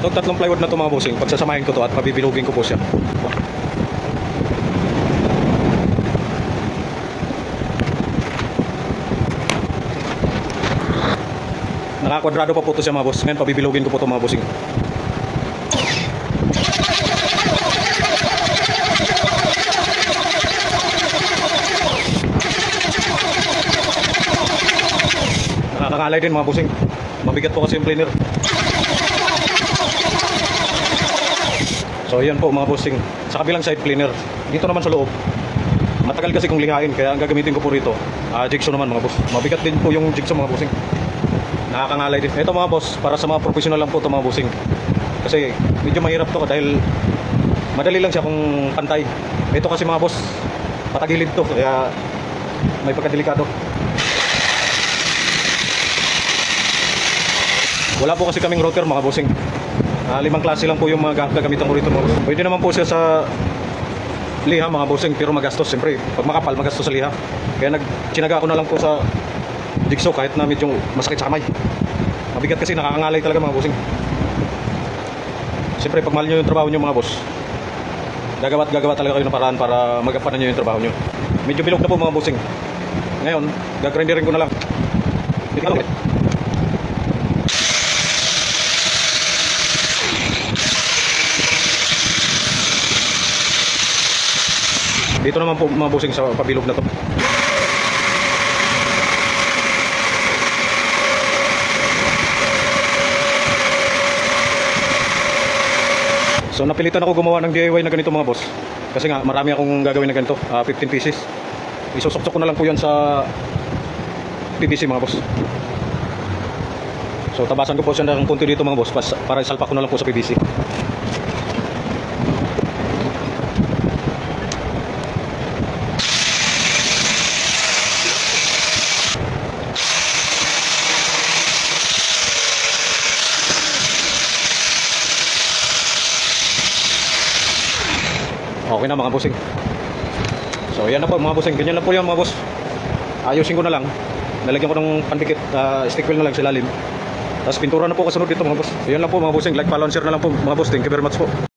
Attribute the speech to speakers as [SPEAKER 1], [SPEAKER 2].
[SPEAKER 1] Itong tatlong plywood na ito mga bossing, pagsasamahin ko to at pabibilugin ko po siya. Nakakwadrado pa po ito siya mga boss. Ngayon pabibilugin ko po ito mga bossing. Nakakangalay din mga bossing. Mabigat po kasi yung planer. So yan po mga bossing. Sa kabilang side planer. Dito naman sa loob. Matagal kasi kung lihain, kaya ang gagamitin ko po rito jigsaw naman mga boss. Mabigat din po yung jigsaw mga bossing. Nakakangalay din. Ito mga boss, para sa mga professional lang po ito mga bossing. Kasi medyo mahirap to dahil madali lang siya kung pantay. Ito kasi mga boss, patagilid to, kaya may pagkadelikado. Wala po kasi kaming router mga bossing. 5 klase lang po yung mga gagamitan ko rito mga boss. Pwede naman po siya sa liha mga bossing, pero magastos siyempre. Pag makapal, magastos sa liha. Kaya chinaga ko na lang po sa jigsaw kahit na medyo masakit sa kamay. Mabigat kasi, nakakangalay talaga mga bossing. Siyempre pag mahal nyo yung trabaho nyo mga boss, gagawa talaga kayo ng paraan para magampanan nyo yung trabaho nyo. Medyo bilog na po mga bossing. Ngayon, gagrinderin ko na lang. Dito naman po mga bossing sa pabilog na to. So napilitan ako gumawa ng DIY na ganito mga boss. Kasi nga marami akong gagawin na ganito, 15 pieces. Isusok-sok ko na lang po yan sa PVC mga boss. So tabasan ko po siya ng konti dito mga boss para isalpak ko na lang po sa PVC. Okay na mga bossing. So yan na po mga bossing. Ganyan lang po yan mga boss. Ayusin ko na lang. Nalagyan ko ng pandikit, stick wheel na lang sa ilalim. Tapos pintura na po kasunod dito mga boss. Yan lang po mga bossing. Like, follow and share na lang po mga boss. Thank you very much po.